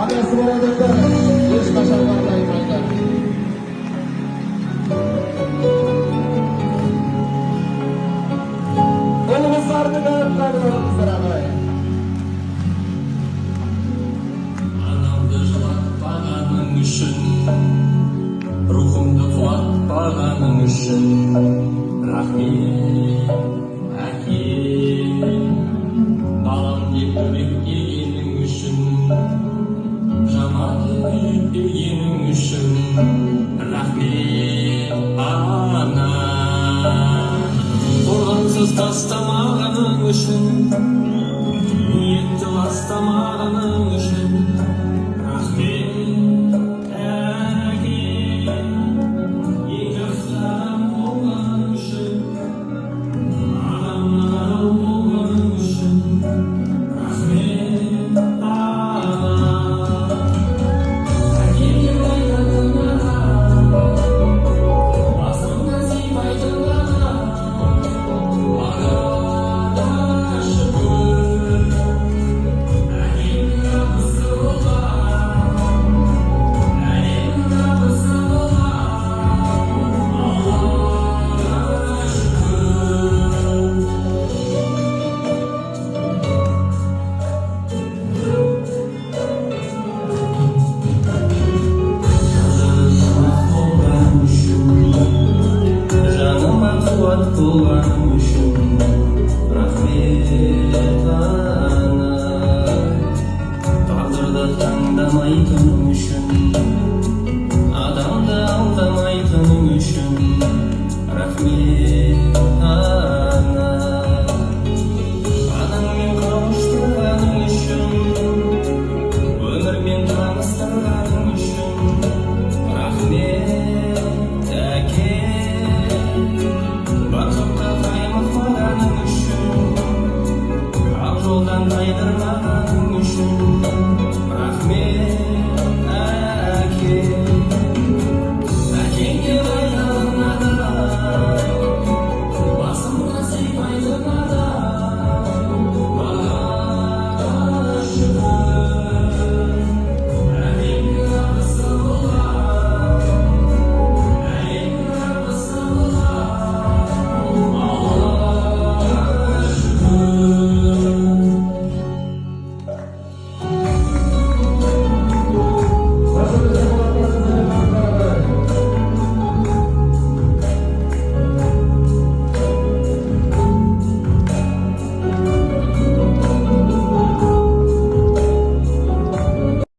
Adası var adamda. Hiç kaşar varlayım ayda. Oğlumuzlarını görüntülerden oğlumuzlar ağabey. Anamdı жылатпағаның үшін, рухымды құлатпағаның үшін, рахмет, әке. Балам деп өбектегенің үшін, жаман өбектегенің үшін, рахмет, ана. Қорғансыз тастамағаның үшін, ниетті ластамағаның үшін, рахмет, әке. Ең жақсы адам болғаның үшін, ағамның адал болғаның үшін, рахмет, ана. Әкем деп айтатын ана, басымнан сипайтын ана, бағана шүкір. Әкемнің апасы болған, әлемнің апасы болған, Аллаға шүкір. Жаныма қуат болған үшін, рахмет, ана. Тағдырды таңдамайтын үшін,